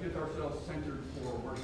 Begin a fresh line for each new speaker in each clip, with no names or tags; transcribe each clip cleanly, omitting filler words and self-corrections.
get ourselves centered for worship.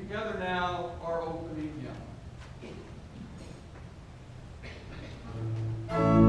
Together now, our opening hymn.
Thank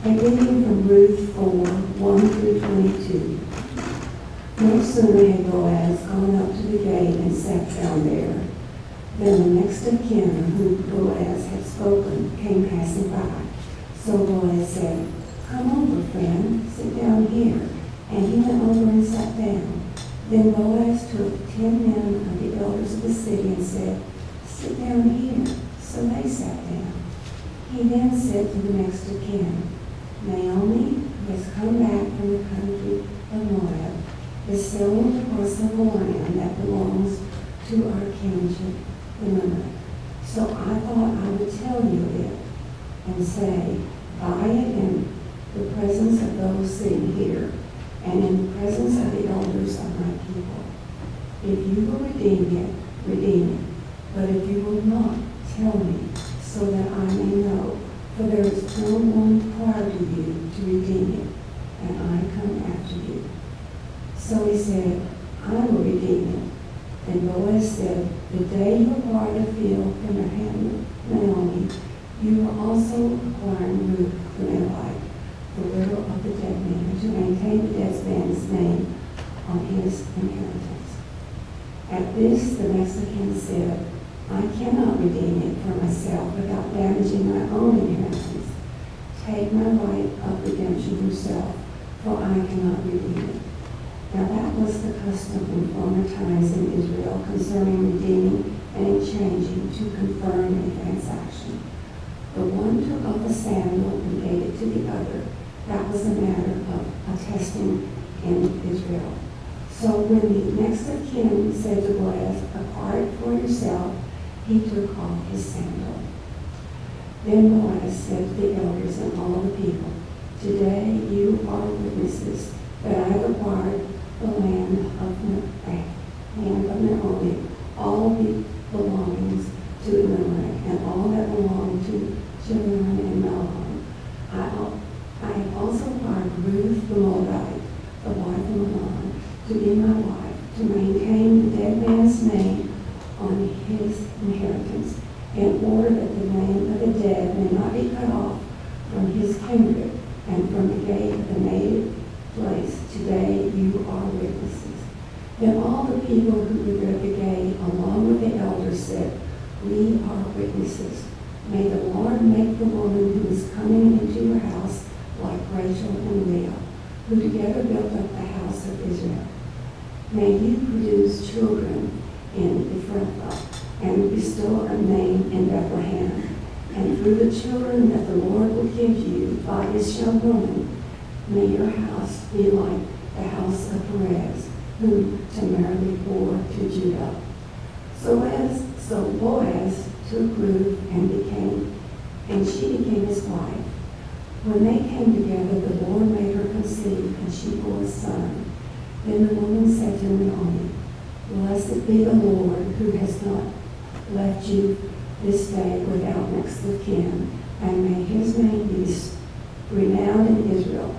A reading from Ruth 4, 1 through 22. No sooner had Boaz gone up to the gate and sat down there, than the next of kin whom Boaz had spoken came passing by. So Boaz said, "Come over, friend, sit down here." And he went over and sat down. Then Boaz took 10 men of the elders of the city and said, "Sit down here." So they sat down. He then said to the next of kin, "Naomi, who has come back from the country of Moab, is selling the parcel of land that belongs to our kinship, Elimelech. So I thought I would tell you it and say, buy it in the presence of those sitting here and in the presence of the elders of my people. If you will redeem it, redeem it. But if you will not, tell me, so that I may know, for there is no one prior to you to redeem it, and I come after you." So he said, "I will redeem it." Then Boaz said, "The day you acquired a field from your hand, Naomi, you were also acquiring Ruth the Moabite, the widow of the dead man, to maintain the dead man's name on his inheritance." At this, the Mexican said, "I cannot redeem it for myself without damaging my own inheritance. Take my right of redemption yourself, for I cannot redeem it." Now that was the custom in former times in Israel concerning redeeming and exchanging to confirm a transaction. The one took off a sandal and gave it to the other. That was a matter of attesting in Israel. So when the next of kin said to Boaz, "Acquire it for yourself," he took off his sandal. Then Boaz said to the elders and all the people, "Today you are witnesses that I have acquired the land of Naomi, all the belongings to Elimelech, and all that belonged to Chilion and Mahlon. I have also acquired Ruth the Moabite, the wife of Mahlon, to be my wife, to maintain the dead man's name on his inheritance, in order that the name of the dead may not be cut off from his kindred and from the gate of the native place. Today you are witnesses." Then all the people who were at the gate, along with the elders, said, "We are witnesses. May the Lord make the woman who is coming into your house like Rachel and Leah, who together built up the house of Israel. May you produce children in Ephrathah, and bestow a name in Bethlehem. And through the children that the Lord will give you by this young woman, may your house be like the house of Perez, whom Tamar bore to Judah." So Boaz took Ruth and she became his wife. When they came together, the Lord made her conceive, and she bore a son. Then the woman said to Naomi, "Blessed be the Lord, who has not left you this day without next of kin, and may his name be renowned in Israel.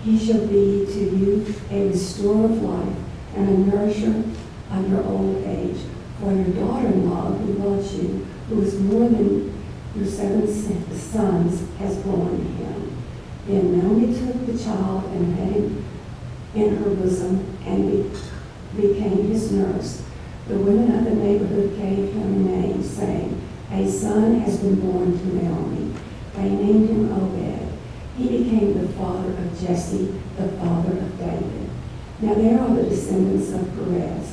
He shall be to you a restorer of life and a nourisher of your old age. For your daughter-in-law, who loves you, who is more than your 7 sons, has borne him." Then Naomi took the child and had him in her bosom and became his nurse. The women of the neighborhood gave him a name, saying, "A son has been born to Naomi." They named him Obed. He became the father of Jesse, the father of David. Now there are the descendants of Perez.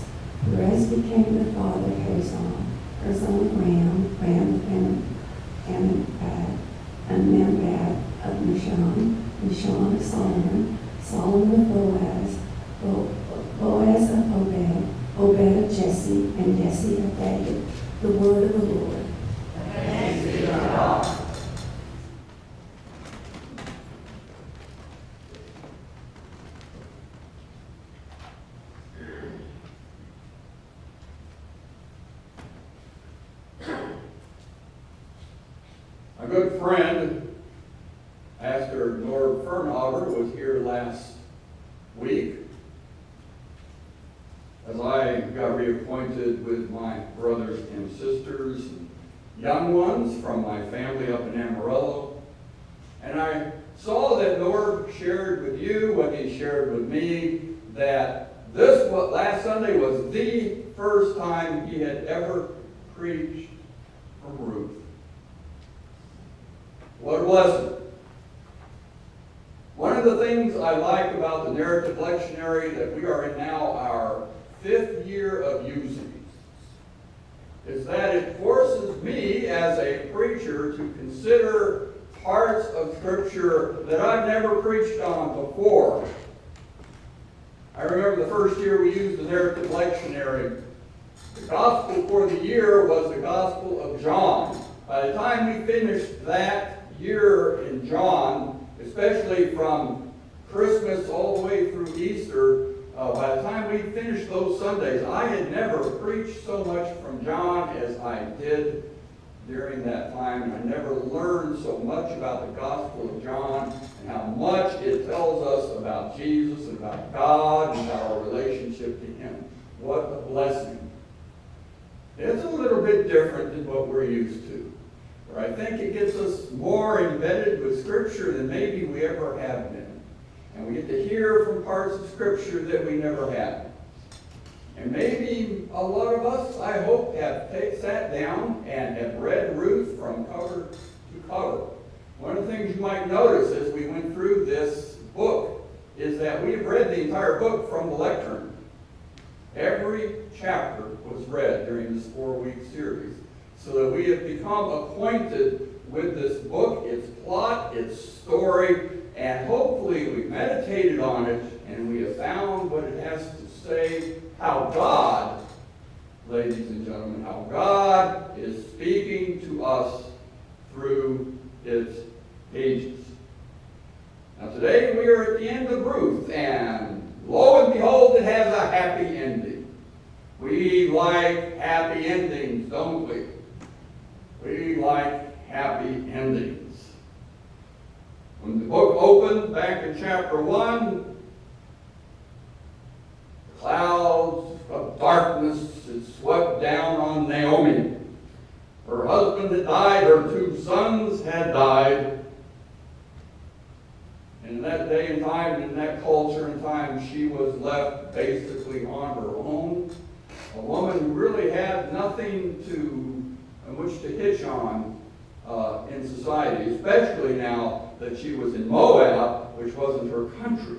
Perez became the father of Hezron of Ram, of Amminadab of Nahshon of Solomon, Solomon of Boaz, Boaz of Obed, Obed of Jesse, and Jesse of David. The word of the Lord.
Thanks be to God. A good friend, Pastor Norv Fernhaber, was here last week. As I got reacquainted with my brothers and sisters, young ones from my family up in Amarillo, and I saw that Norb shared with you what he shared with me, that this last Sunday was the first time he had ever preached from Ruth. What a blessing. One of the things I like about the narrative lectionary that we are in now our 5th year of using is that it forces me as a preacher to consider parts of Scripture that I've never preached on before. I remember the first year we used the narrative lectionary. The gospel for the year was the Gospel of John. By the time we finished that year in John, especially from Christmas all the way through Easter, by the time we finished those Sundays, I had never preached so much from John as I did during that time, and I never learned so much about the Gospel of John and how much it tells us about Jesus and about God and our relationship to Him. What a blessing. It's a little bit different than what we're used to. I think it gets us more embedded with Scripture than maybe we ever have been. And we get to hear from parts of Scripture that we never have. And maybe a lot of us, I hope, have sat down and have read Ruth from cover to cover. One of the things you might notice as we went through this book is that we've read the entire book from the lectern. Every chapter was read during this 4-week series, so that we have become acquainted with this book, its plot, its story, and hopefully we've meditated on it and we have found what it has to say, how God, ladies and gentlemen, how God is speaking to us through its pages. Now today we are at the end of Ruth, and lo and behold, it has a happy ending. We like happy endings, don't we? We like happy endings. When the book opened back in chapter 1, the clouds of darkness had swept down on Naomi. Her husband had died, her 2 sons had died. And in that day and time, in that culture and time, she was left basically on her own. A woman who really had nothing on which to hitch on in society, especially now that she was in Moab, which wasn't her country.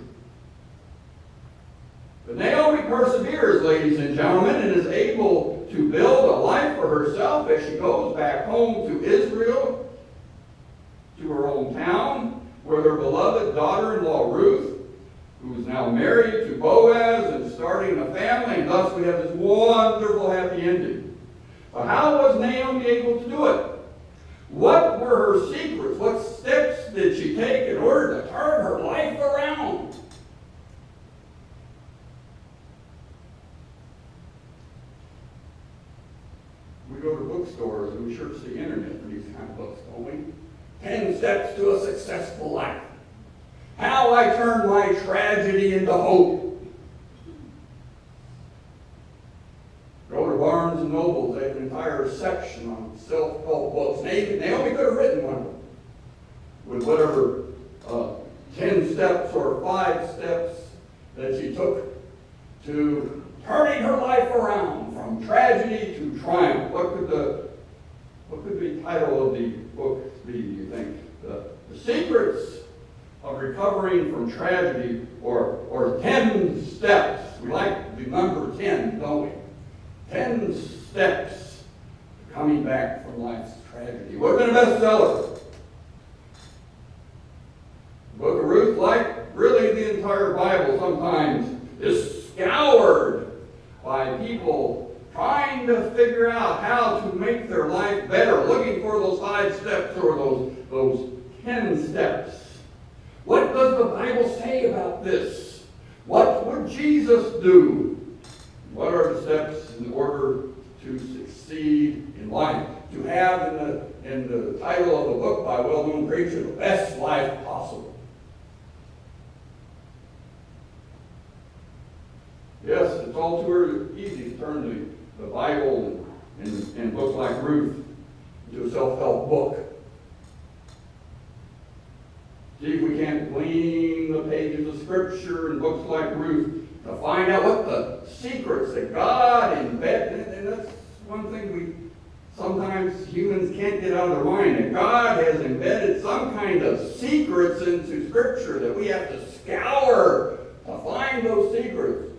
But Naomi perseveres, ladies and gentlemen, and is able to build a life for herself as she goes back home to Israel, to her hometown, where her beloved daughter-in-law Ruth, who is now married to Boaz and starting a family, and thus we have this wonderful happy ending. But how was Naomi able to do it? What were her secrets? What steps did she take in order to turn her life around? We go to bookstores and we sure see internet for these kind of books, don't we? 10 Steps to a Successful Life. How I Turned My Tragedy into Hope. Go to Barnes and Noble, they have an entire section on self-help books. Naomi could have written one with whatever 10 steps or 5 steps that she took to turning her life around from tragedy to triumph. What could the title of the book be, do you think? The Secrets of Recovering from Tragedy, or 10 Steps. We like the number 10, don't we? 10 steps to coming back from life's tragedy. Would have been a bestseller. The book of Ruth, like really the entire Bible sometimes, is scoured by people trying to figure out how to make their life better, looking for those 5 steps or those 10 steps. What does the Bible say about this? What would Jesus do? What are the steps in order to succeed in life? To have in the title of the book by a well-known preacher, the best life possible. Yes, it's all too easy to turn the Bible and books like Ruth into a self-help book. See, if we Scripture and books like Ruth to find out what the secrets that God embedded, and that's one thing we sometimes humans can't get out of their mind, that God has embedded some kind of secrets into Scripture that we have to scour to find those secrets.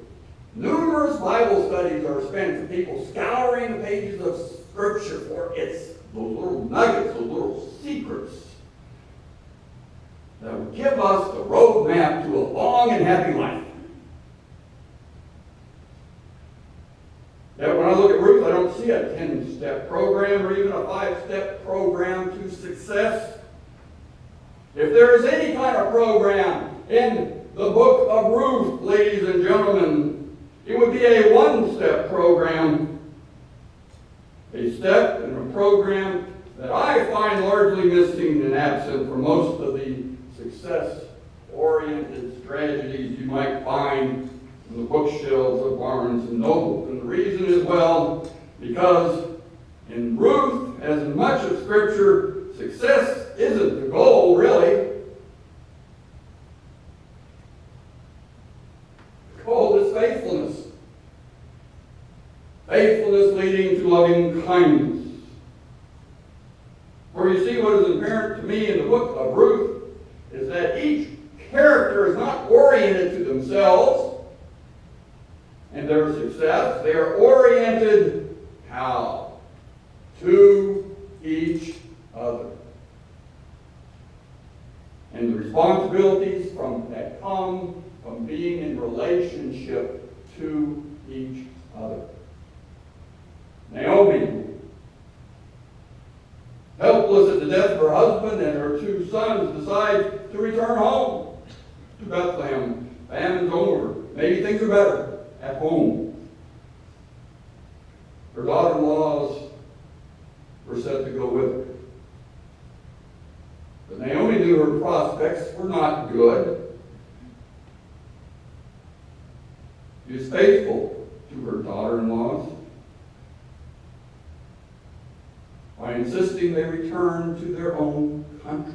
Numerous Bible studies are spent for people scouring the pages of Scripture for its those little nuggets, those little secrets that will give us the roadmap to a long and happy life. Yet when I look at Ruth, I don't see a 10-step program or even a 5-step program to success. If there is any kind of program in the book of Ruth, ladies and gentlemen, it would be a 1-step program. A step in a program that I find largely missing and absent from most of the success-oriented strategies you might find in the bookshelves of Barnes and Noble. And the reason is, well, because in Ruth, as in much of Scripture, success isn't the goal, really. The goal is faithfulness. Faithfulness leading to loving kindness. For you see, what is apparent to me in the book of Ruth is that each character is not oriented to themselves and their success. They are oriented how? To each other. And the responsibilities that come from being in relationship to each other. Naomi, helpless at the death of her husband and her 2 sons, decides to return home to Bethlehem. Famine's over. Maybe things are better at home. Her daughter-in-laws were set to go with her. But Naomi knew her prospects were not good. She was faithful to her daughter-in-laws by insisting they return to their own country.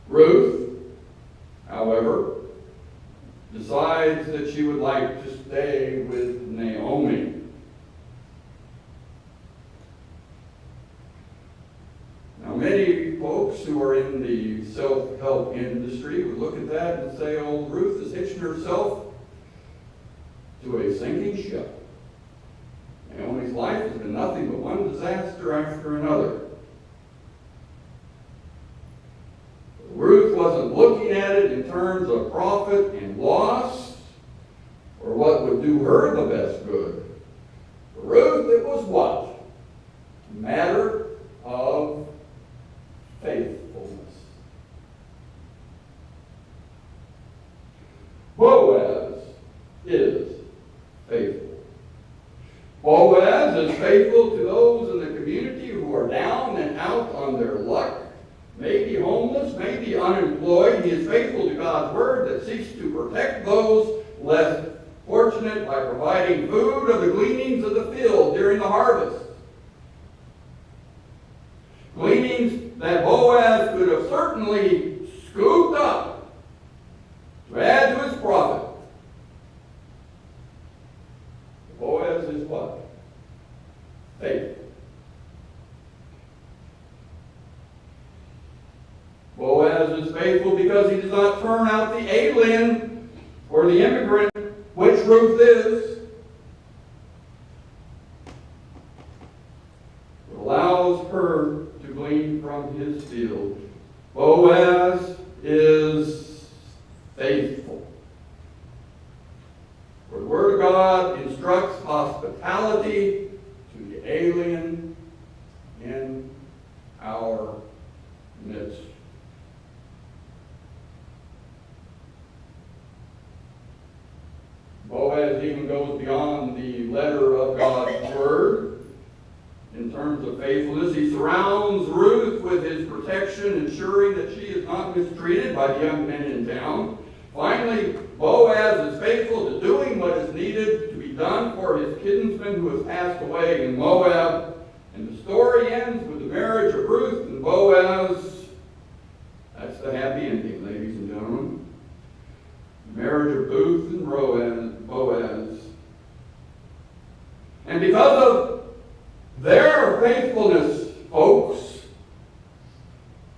Ruth, however, decides that she would like to stay with Naomi. Now, many folks who are in the self-help industry would look at that and say, oh, Ruth is hitching herself to a sinking ship. Naomi's life has been nothing but one disaster after another. But Ruth wasn't looking at it in terms of profit and loss or what would do her the best good. For Ruth, it was what? A matter of faithfulness. Boaz is faithful. Boaz is faithful to those in the community who are down and out on their luck, maybe homeless, maybe unemployed. He is faithful to God's word that seeks to protect those less fortunate by providing food of the gleanings of the field during the harvest. Gleanings that Boaz could have certainly scooped up to add to his profit. Boaz is what? Faith. Boaz is faithful because he does not turn out the alien or the immigrant, which Ruth is. It allows her to glean from his field. Boaz is faithful. For the Word of God instructs hospitality to the alien in our midst. Boaz even goes beyond the letter of God's Word in terms of faithfulness. He surrounds Ruth with his protection, ensuring that she is not mistreated by the young men in town. Finally, Boaz is faithful to doing what is needed to be done for his kinsman who has passed away in Moab. And the story ends with the marriage of Ruth and Boaz the happy ending, ladies and gentlemen. The marriage of Ruth and Boaz. And because of their faithfulness, folks,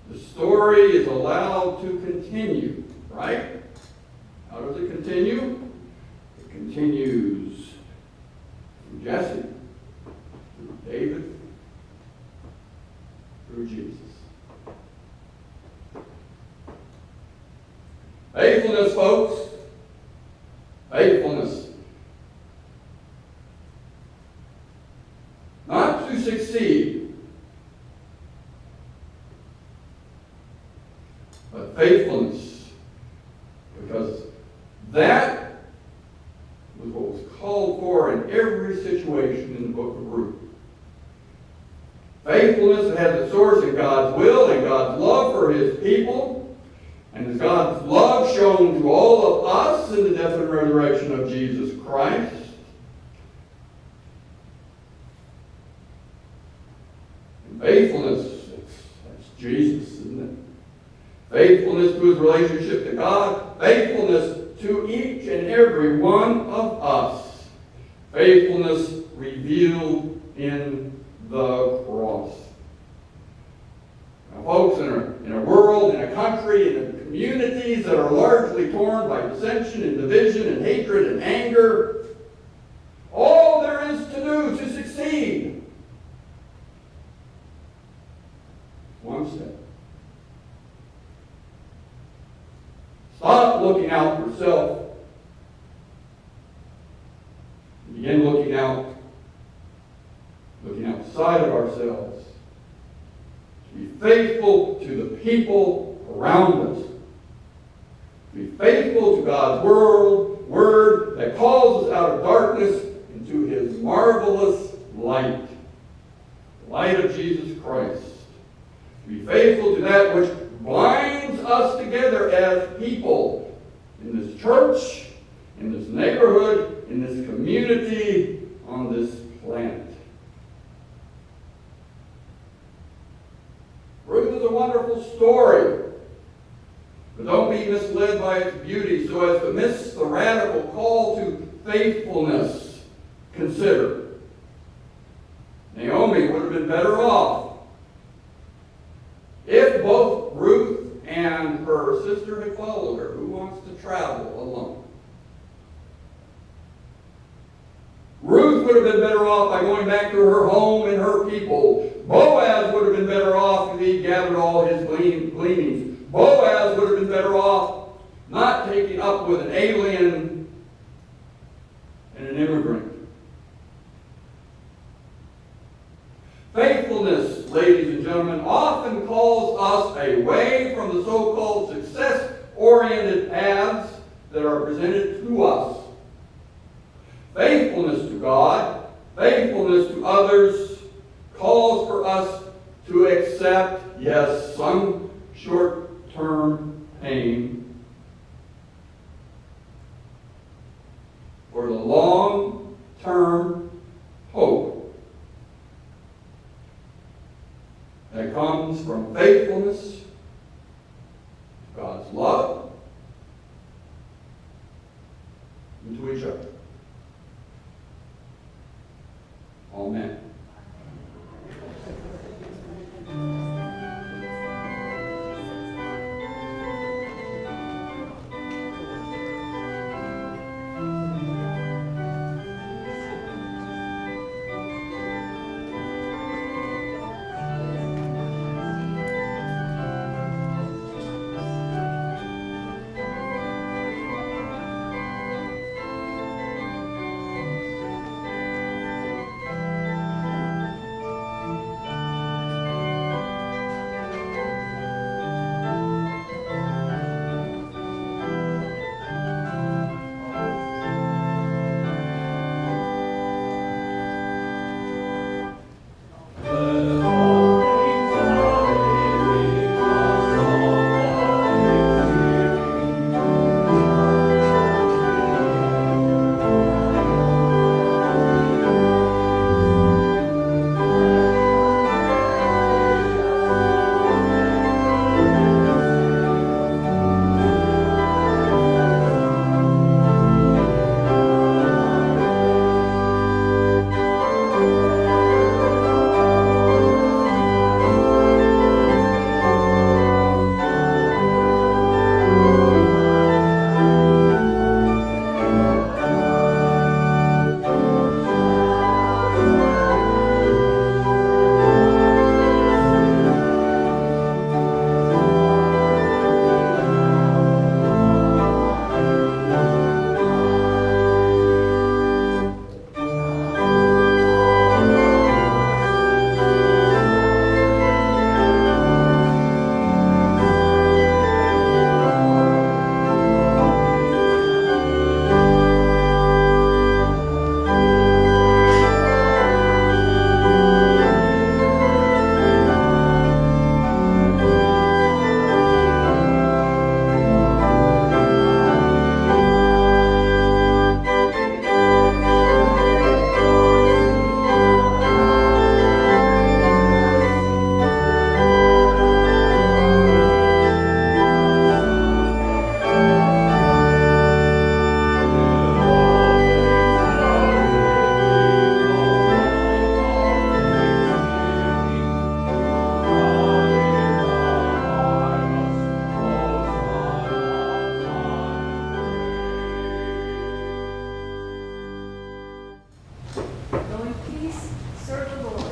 the story is allowed to continue, right? How does it continue? It continues from Jesse, through David, through Jesus. Faithfulness, folks. Faithfulness. Not to succeed, but faithfulness. Because that was what was called for in every situation in the book of Ruth. Faithfulness that has its source in God's will and God's love for His people. And is God's love shown to all of us in the death and resurrection of Jesus Christ. And faithfulness, that's Jesus, isn't it? Faithfulness to His relationship to God. Faithfulness to each and every one of us. Faithfulness revealed in the cross. Now, folks, in a world, in a country, in communities that are largely torn by dissension and division and hatred and anger, all there is to do to succeed, one step. Stop looking out for self. Begin looking outside of ourselves. To be faithful to the people around us. To be faithful to God's word that calls us out of darkness into His marvelous light. The light of Jesus Christ. To be faithful to that which binds us together as people in this church, in this neighborhood, in this community, on this planet. Ruth is a wonderful story, but don't be misled by its beauty so as to miss the radical call to faithfulness. Consider. Naomi would have been better off if both Ruth and her sister had followed her. Who wants to travel alone? Ruth would have been better off by going back to her home and her people. Boaz would have been better off if he gathered all his gleanings. Boaz would have been better off not taking up with an alien and an immigrant. Faithfulness, ladies and gentlemen, often calls us away from the so-called success-oriented paths that are presented to us. Faithfulness to God, faithfulness to others, calls for us to accept, yes, some short-term pain for the long-term hope that comes from faithfulness to God's love and to each other. Amen.
Please serve the Lord.